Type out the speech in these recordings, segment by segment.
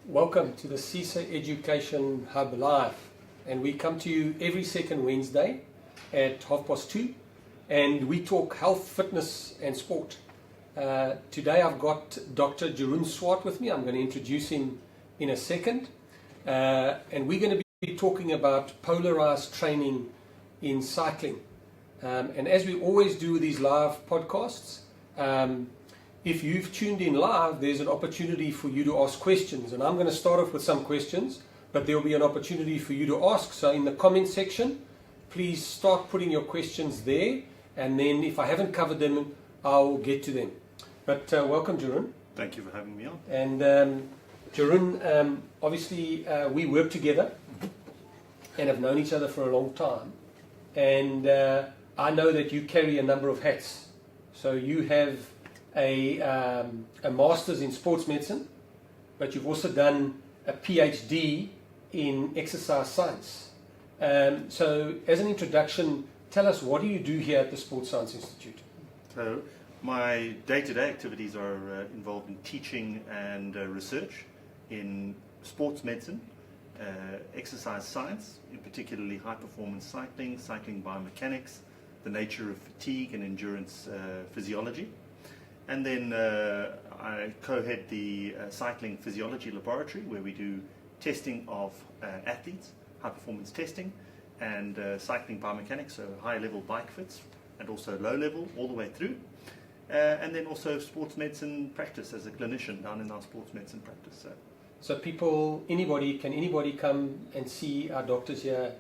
Welcome to the CISA Education Hub Live, and we come to you every second Wednesday at 2:30, and we talk health, fitness and sport. Today I've got Dr. Durandt with me. I'm going to introduce him in a second, and we're going to be talking about polarized training in cycling. And as we always do with these live podcasts, if you've tuned in live, there's an opportunity for you to ask questions. And I'm going to start off with some questions, but there will be an opportunity for you to ask. So in the comment section, please start putting your questions there. And then if I haven't covered them, I'll get to them. But welcome, Durandt. Thank you for having me on. And Durandt, obviously we work together and have known each other for a long time. And I know that you carry a number of hats. So you have a master's in sports medicine, but you've also done a PhD in exercise science. So as an introduction, tell us, what do you do here at the Sports Science Institute? So my day-to-day activities are involved in teaching and research in sports medicine, exercise science, in particularly high-performance cycling, cycling biomechanics, the nature of fatigue and endurance physiology. And then I co-head the cycling physiology laboratory, where we do testing of athletes, high-performance testing, and cycling biomechanics, so high-level bike fits, and also low-level, all the way through. And then also sports medicine practice as a clinician down in our sports medicine practice. So can anybody come and see our doctors here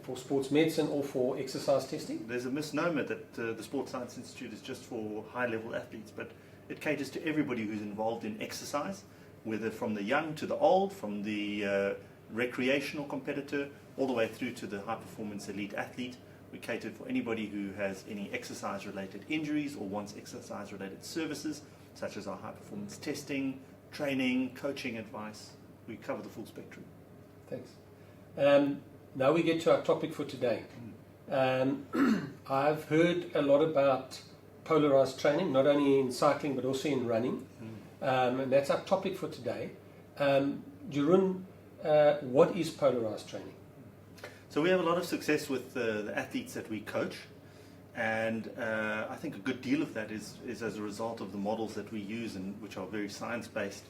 for sports medicine or for exercise testing? There's a misnomer that the Sports Science Institute is just for high-level athletes, but it caters to everybody who's involved in exercise, whether from the young to the old, from the recreational competitor, all the way through to the high-performance elite athlete. We cater for anybody who has any exercise-related injuries or wants exercise-related services, such as our high-performance testing, training, coaching advice. We cover the full spectrum. Thanks. Now we get to our topic for today. I've heard a lot about polarized training, not only in cycling but also in running, and that's our topic for today. Durandt, what is polarized training? So we have a lot of success with the athletes that we coach, and I think a good deal of that is as a result of the models that we use, and which are very science-based.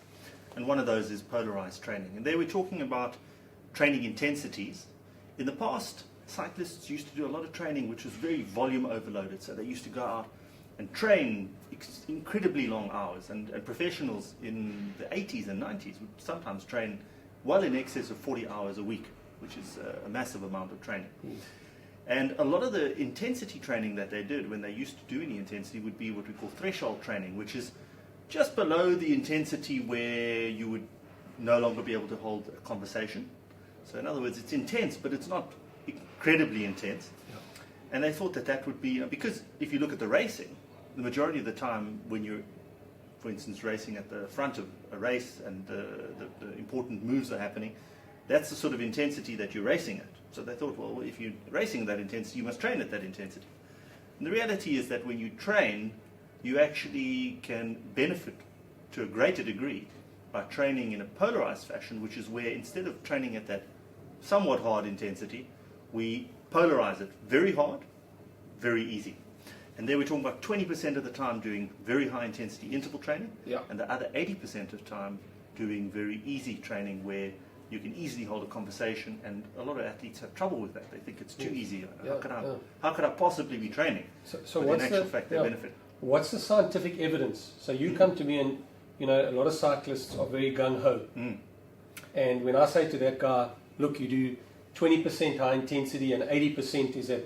And one of those is polarized training. And there we're talking about training intensities. In the past, cyclists used to do a lot of training which was very volume overloaded. So they used to go out and train incredibly long hours. And professionals in the 80s and 90s would sometimes train well in excess of 40 hours a week, which is a massive amount of training. And a lot of the intensity training that they did when they used to do any intensity would be what we call threshold training, which is just below the intensity where you would no longer be able to hold a conversation. So in other words, it's intense, but it's not incredibly intense. Yeah. And they thought that would be, because if you look at the racing, the majority of the time when you're, for instance, racing at the front of a race and the important moves are happening, that's the sort of intensity that you're racing at. So they thought, well, if you're racing at that intensity, you must train at that intensity. And the reality is that when you train, you actually can benefit to a greater degree by training in a polarized fashion, which is where instead of training at that somewhat hard intensity, we polarize it very hard, very easy. And there we're talking about 20% of the time doing very high intensity interval training, and the other 80% of time doing very easy training where you can easily hold a conversation. And a lot of athletes have trouble with that. They think it's too easy. How could I possibly be training? So but in actual fact, they benefit. What's the scientific evidence? So you come to me and, a lot of cyclists are very gung-ho. And when I say to that guy, look, you do 20% high intensity and 80% is at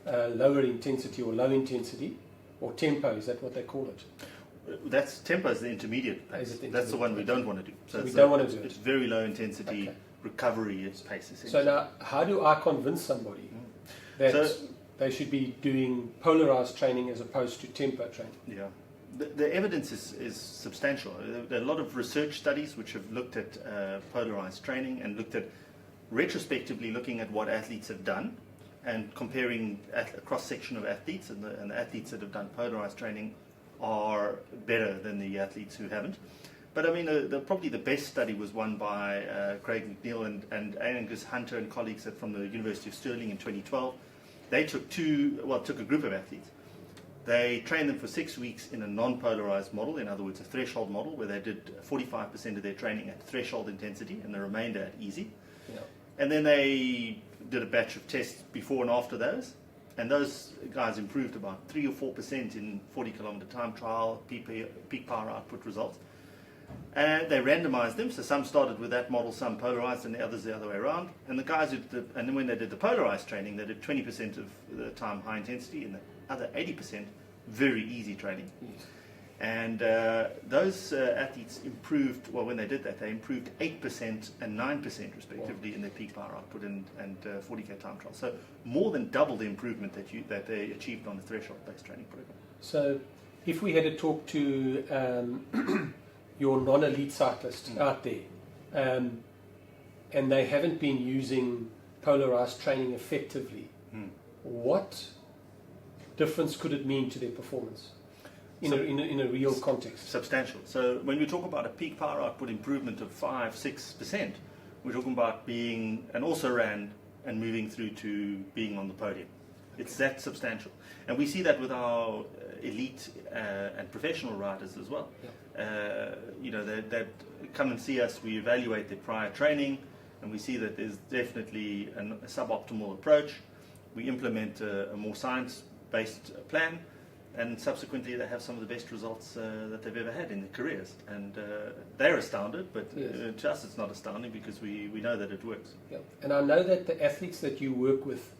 lower intensity or low intensity, or tempo, is that what they call it? Tempo is the intermediate pace. That's the one we don't want to do. So we don't want to do it. It's very low intensity recovery pace. So now, how do I convince somebody that they should be doing polarized training as opposed to tempo training? Yeah. The evidence is substantial. There are a lot of research studies which have looked at polarized training and looked at retrospectively looking at what athletes have done and comparing a cross-section of athletes, and the athletes that have done polarized training are better than the athletes who haven't. But I mean, probably the best study was one by Craig McNeil and Angus Hunter and colleagues from the University of Stirling in 2012. They took a group of athletes. They trained them for 6 weeks in a non-polarized model, in other words, a threshold model, where they did 45% of their training at threshold intensity and the remainder at easy. Yeah. And then they did a batch of tests before and after those. And those guys improved about 3 or 4% in 40-kilometer time trial, peak power output results. And they randomized them, so some started with that model, some polarized, and the others the other way around. And the guys and then when they did the polarized training, they did 20% of the time high intensity, and the other 80% very easy training. Yes. And those athletes improved. Well, when they did that, they improved 8% and 9% respectively in their peak power output and 40k time trial. So more than double the improvement that they achieved on the threshold-based training program. So, if we had to talk to your non-elite cyclist out there, and they haven't been using polarized training effectively, what difference could it mean to their performance in a real context? Substantial. So when we talk about a peak power output improvement of 5-6%, we're talking about being an also-ran and moving through to being on the podium. It's that substantial. And we see that with our elite and professional riders as well. Yeah. They come and see us, we evaluate their prior training, and we see that there's definitely a suboptimal approach. We implement a more science-based plan, and subsequently they have some of the best results that they've ever had in their careers. And they're astounded, but yes, to us it's not astounding because we know that it works. Yeah. And I know that the athletes that you work with,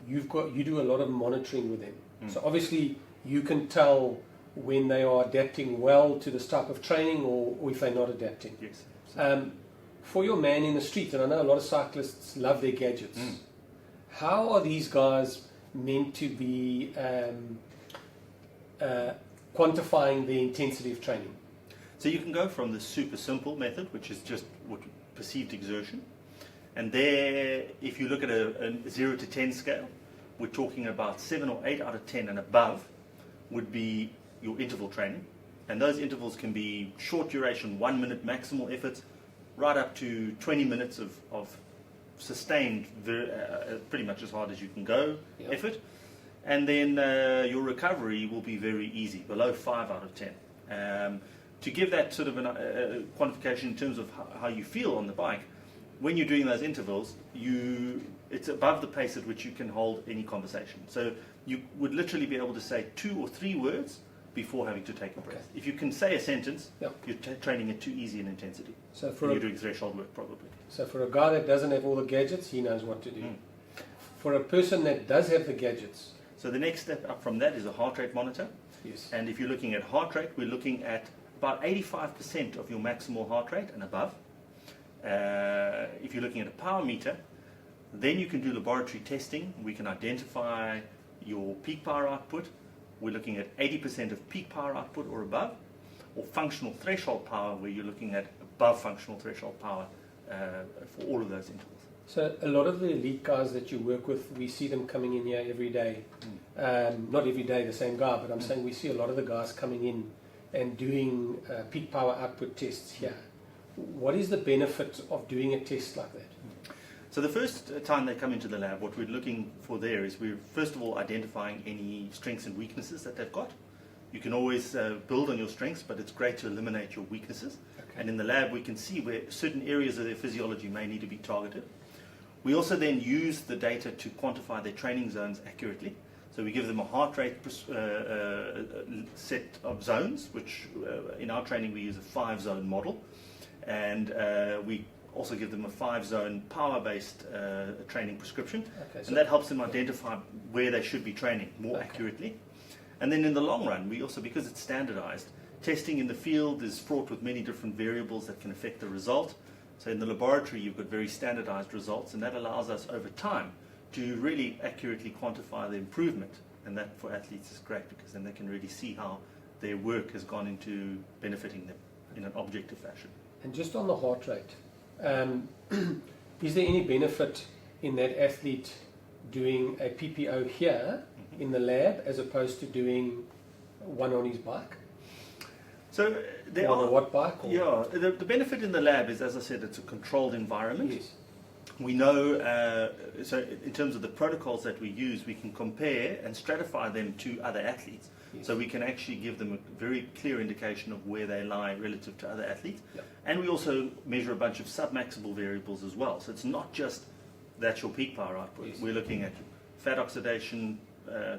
you do a lot of monitoring with them. So obviously you can tell when they are adapting well to this type of training or if they're not adapting. Yes. For your man in the street, and I know a lot of cyclists love their gadgets, how are these guys meant to be quantifying the intensity of training? So you can go from the super simple method, which is just perceived exertion, and there, if you look at a 0 to 10 scale, we're talking about 7 or 8 out of 10 and above would be your interval training. And those intervals can be short duration, 1 minute maximal efforts, right up to 20 minutes of sustained, pretty much as hard as you can go effort. And then your recovery will be very easy, below 5 out of 10. To give that sort of a quantification in terms of how you feel on the bike, when you're doing those intervals, it's above the pace at which you can hold any conversation. So you would literally be able to say 2 or 3 words before having to take a breath. If you can say a sentence, you're training at too easy an intensity. So you're doing threshold work probably. So for a guy that doesn't have all the gadgets, he knows what to do. For a person that does have the gadgets. So the next step up from that is a heart rate monitor. Yes. And if you're looking at heart rate, we're looking at about 85% of your maximal heart rate and above. If you're looking at a power meter, then you can do laboratory testing. We can identify your peak power output. We're looking at 80% of peak power output or above, or functional threshold power, where you're looking at above functional threshold power for all of those intervals. So a lot of the elite guys that you work with, we see them coming in here every day. Not every day the same guy, but I'm saying we see a lot of the guys coming in and doing peak power output tests here. What is the benefit of doing a test like that? So the first time they come into the lab, what we're looking for there is we're first of all identifying any strengths and weaknesses that they've got. You can always build on your strengths, but it's great to eliminate your weaknesses. Okay. And in the lab we can see where certain areas of their physiology may need to be targeted. We also then use the data to quantify their training zones accurately. So we give them a heart rate set of zones, which in our training we use a 5-zone model. And we also give them a 5-zone power-based training prescription. Okay, so and that helps them identify where they should be training more accurately. And then in the long run, we also, because it's standardized, testing in the field is fraught with many different variables that can affect the result. So in the laboratory, you've got very standardized results, and that allows us over time to really accurately quantify the improvement. And that for athletes is great, because then they can really see how their work has gone into benefiting them in an objective fashion. And just on the heart rate, is there any benefit in that athlete doing a PPO here in the lab as opposed to doing one on his bike? So there on are, a watt bike? Or? yeah, the benefit in the lab is, as I said, it's a controlled environment. Yes. We know, so in terms of the protocols that we use, we can compare and stratify them to other athletes. Yes. So we can actually give them a very clear indication of where they lie relative to other athletes. Yep. And we also measure a bunch of sub-maximal variables as well. So it's not just that's your peak power output. Yes. We're looking at fat oxidation,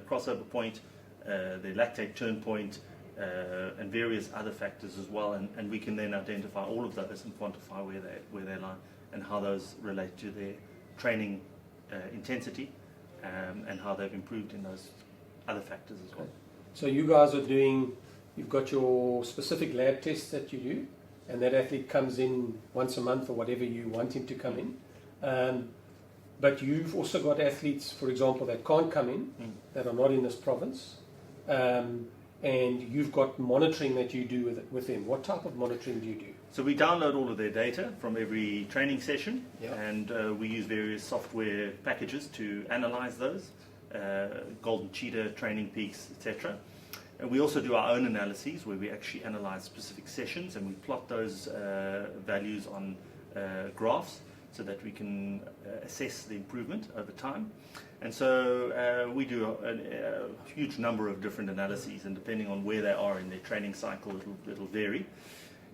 crossover point, the lactate turn point, and various other factors as well. And we can then identify all of those and quantify where they lie and how those relate to their training intensity, and how they've improved in those other factors as well. So you guys are doing, you've got your specific lab tests that you do, and that athlete comes in once a month or whatever you want him to come in. But you've also got athletes, for example, that can't come in, that are not in this province, and you've got monitoring that you do with them. What type of monitoring do you do? So we download all of their data from every training session, Yeah. and we use various software packages to analyze those, Golden Cheetah, Training Peaks, etc. And we also do our own analyses where we actually analyze specific sessions and we plot those values on graphs so that we can assess the improvement over time. And so we do a huge number of different analyses, and depending on where they are in their training cycle, it'll vary.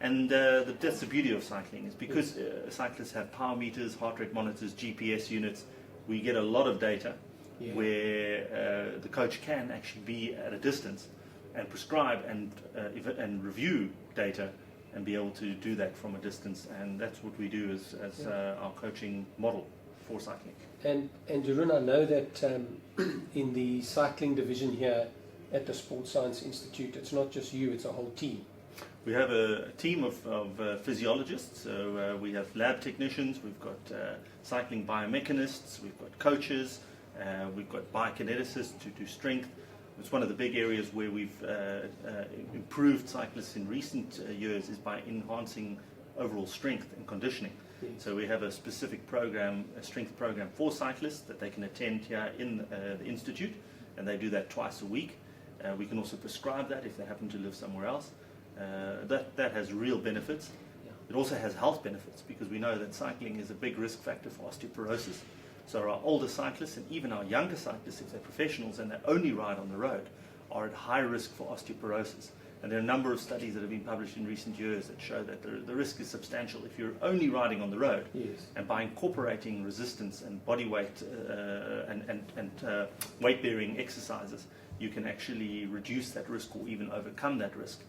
And that's the beauty of cycling, is because cyclists have power meters, heart rate monitors, GPS units, we get a lot of data where the coach can actually be at a distance and prescribe and review data and be able to do that from a distance. And that's what we do as our coaching model for cycling. And Jeroen, I know that in the cycling division here at the Sports Science Institute, it's not just you, it's a whole team. We have a team of physiologists, so we have lab technicians, we've got cycling biomechanists, we've got coaches, we've got biokineticists to do strength. It's one of the big areas where we've improved cyclists in recent years is by enhancing overall strength and conditioning. Yes. So we have a specific program, a strength program for cyclists that they can attend here in the Institute, and they do that twice a week. We can also prescribe that if they happen to live somewhere else. That has real benefits. Yeah. It also has health benefits because we know that cycling is a big risk factor for osteoporosis. So our older cyclists and even our younger cyclists, if they're professionals and they only ride on the road, are at high risk for osteoporosis. And there are a number of studies that have been published in recent years that show that the risk is substantial if you're only riding on the road. Yes. And by incorporating resistance and body weight and weight-bearing exercises, you can actually reduce that risk or even overcome that risk.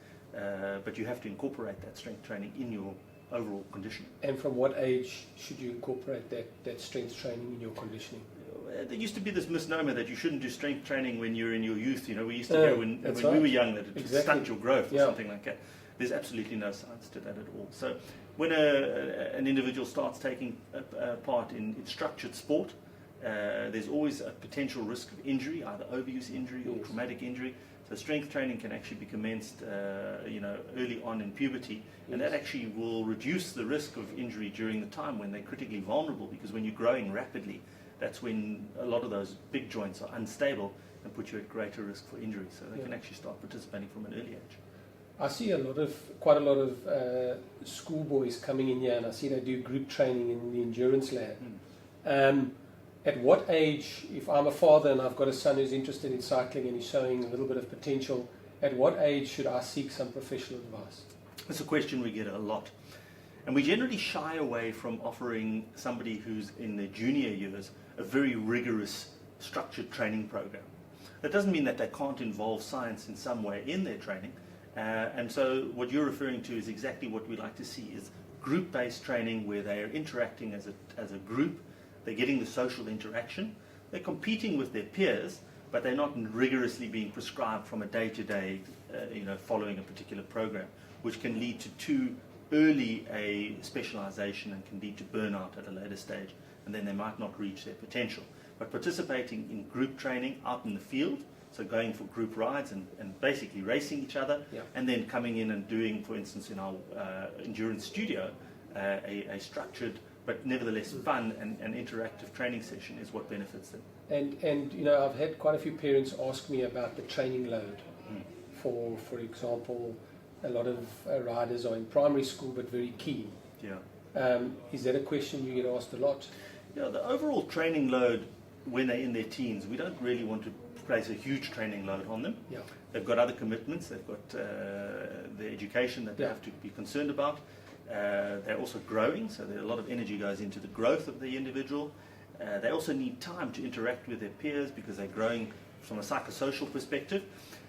But you have to incorporate that strength training in your overall conditioning. And from what age should you incorporate that strength training in your conditioning? There used to be this misnomer that you shouldn't do strength training when you're in your youth. You know, we used to go when right. we were young that it Exactly. stunt your growth or Yeah. something like that. There's absolutely no science to that at all. So when an individual starts taking part in structured sport, there's always a potential risk of injury, either overuse injury or Yes. traumatic injury. So strength training can actually be commenced, early on in puberty, and Yes. that actually will reduce the risk of injury during the time when they're critically vulnerable. Because when you're growing rapidly, that's when a lot of those big joints are unstable and put you at greater risk for injury. So they can actually start participating from an early age. I see quite a lot of schoolboys coming in here, and I see they do group training in the endurance lab. At what age, if I'm a father and I've got a son who's interested in cycling and he's showing a little bit of potential, at what age should I seek some professional advice? That's a question we get a lot. And we generally shy away from offering somebody who's in their junior years a very rigorous, structured training program. That doesn't mean that they can't involve science in some way in their training. And so what you're referring to is exactly what we like to see, is group-based training where they are interacting as a group. They're getting the social interaction. They're competing with their peers, but they're not rigorously being prescribed from a day-to-day, following a particular program, which can lead to too early a specialization and can lead to burnout at a later stage, and then they might not reach their potential. But participating in group training out in the field, so going for group rides and basically racing each other, and then coming in and doing, for instance, in our endurance studio, a structured but nevertheless fun and interactive training session is what benefits them. And I've had quite a few parents ask me about the training load. For example, a lot of riders are in primary school but very keen. Yeah. Is that a question you get asked a lot? Yeah, the overall training load when they're in their teens, we don't really want to place a huge training load on them. Yeah. They've got other commitments, they've got their education that they have to be concerned about. They're also growing, so a lot of energy goes into the growth of the individual. They also need time to interact with their peers because they're growing from a psychosocial perspective.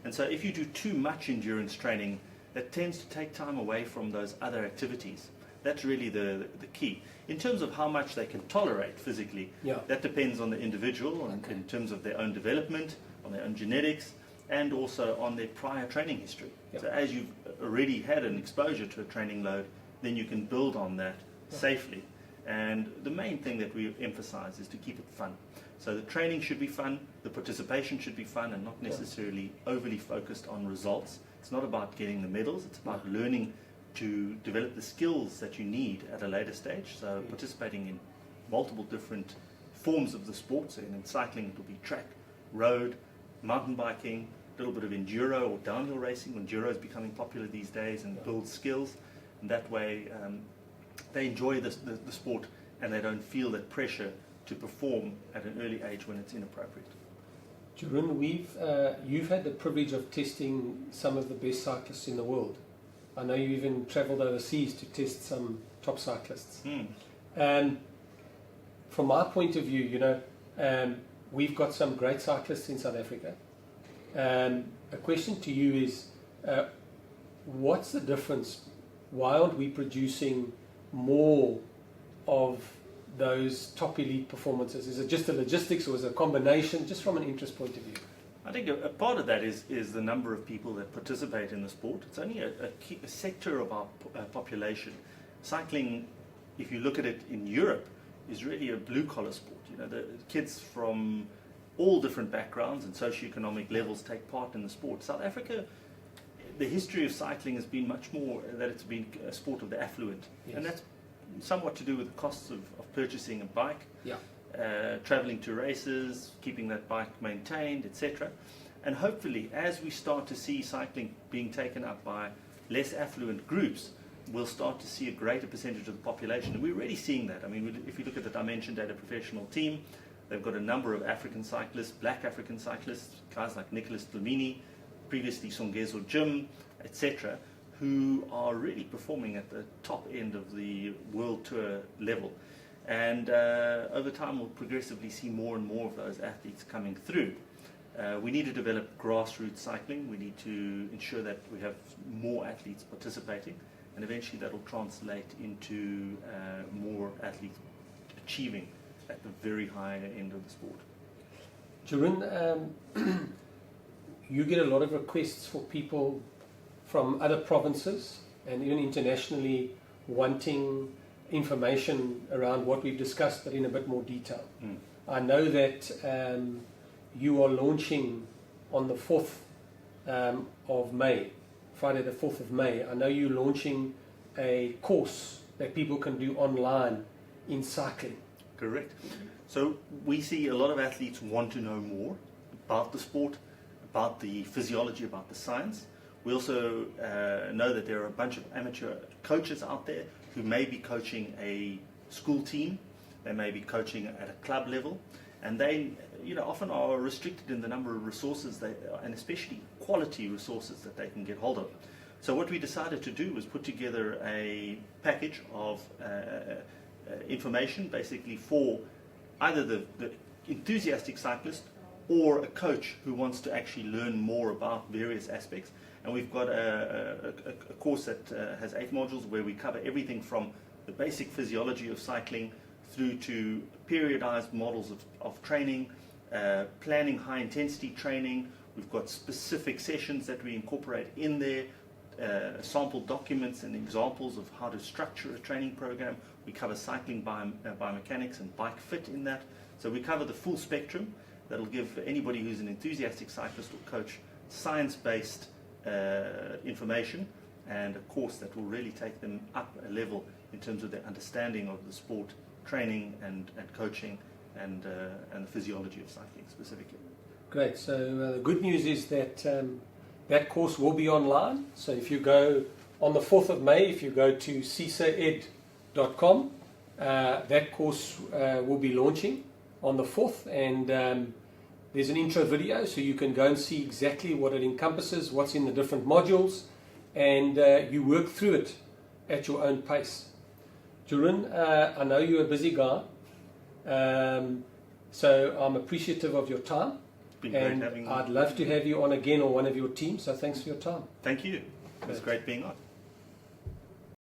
And so if you do too much endurance training, that tends to take time away from those other activities. That's really the key. In terms of how much they can tolerate physically, that depends on the individual in terms of their own development, on their own genetics, and also on their prior training history. So as you've already had an exposure to a training load, then you can build on that safely. And the main thing that we emphasize is to keep it fun. So the training should be fun, the participation should be fun, and not necessarily overly focused on results. It's not about getting the medals, it's about learning to develop the skills that you need at a later stage. So participating in multiple different forms of the sport. So in cycling it will be track, road, mountain biking, a little bit of enduro or downhill racing. Enduro is becoming popular these days and builds skills. And that way they enjoy the sport and they don't feel that pressure to perform at an early age when it's inappropriate. Durandt, you've had the privilege of testing some of the best cyclists in the world. I know you even travelled overseas to test some top cyclists. From my point of view, we've got some great cyclists in South Africa. A question to you is, what's the difference? Why aren't we producing more of those top elite performances? Is it just the logistics or is it a combination, just from an interest point of view? I think a part of that is the number of people that participate in the sport. It's only a sector of our population. Cycling, if you look at it in Europe, is really a blue-collar sport. The kids from all different backgrounds and socioeconomic levels take part in the sport. South Africa, the history of cycling has been much more that it's been a sport of the affluent. And that's somewhat to do with the costs of purchasing a bike. Traveling to races, keeping that bike maintained, etc. And hopefully, as we start to see cycling being taken up by less affluent groups, we'll start to see a greater percentage of the population. And we're already seeing that. I mean, if you look at the Dimension Data professional team, they've got a number of African cyclists, black African cyclists, guys like Nicholas Dlamini, previously Songezo Jim, etc., who are really performing at the top end of the world tour level. And over time, we'll progressively see more and more of those athletes coming through. We need to develop grassroots cycling. We need to ensure that we have more athletes participating, and eventually that will translate into more athletes achieving at the very high end of the sport. Durandt, you get a lot of requests for people from other provinces and even internationally wanting information around what we've discussed, but in a bit more detail. I know that you are launching on the 4th of May, Friday the 4th of May. I know you're launching a course that people can do online in cycling. Correct. So we see a lot of athletes want to know more about the sport, about the physiology, about the science. We also know that there are a bunch of amateur coaches out there who may be coaching a school team, they may be coaching at a club level, and they often are restricted in the number of resources and especially quality resources that they can get hold of. So what we decided to do was put together a package of information basically for either the enthusiastic cyclist or a coach who wants to actually learn more about various aspects. And we've got a course that has 8 modules where we cover everything from the basic physiology of cycling through to periodized models of training, planning high-intensity training. We've got specific sessions that we incorporate in there, sample documents and examples of how to structure a training program. We cover cycling biomechanics and bike fit in that. So we cover the full spectrum. That'll give anybody who's an enthusiastic cyclist or coach science-based information and a course that will really take them up a level in terms of their understanding of the sport, training and coaching and the physiology of cycling specifically. Great. So the good news is that That course will be online. So if you go on the 4th of May, if you go to cisaed.com, that course will be launching on the 4th, and there's an intro video, so you can go and see exactly what it encompasses, what's in the different modules, and you work through it at your own pace. Durandt, I know you're a busy guy, so I'm appreciative of your time. Been great having you. I'd love to have you on again, or one of your teams, so thanks for your time. Thank you. It was great being on.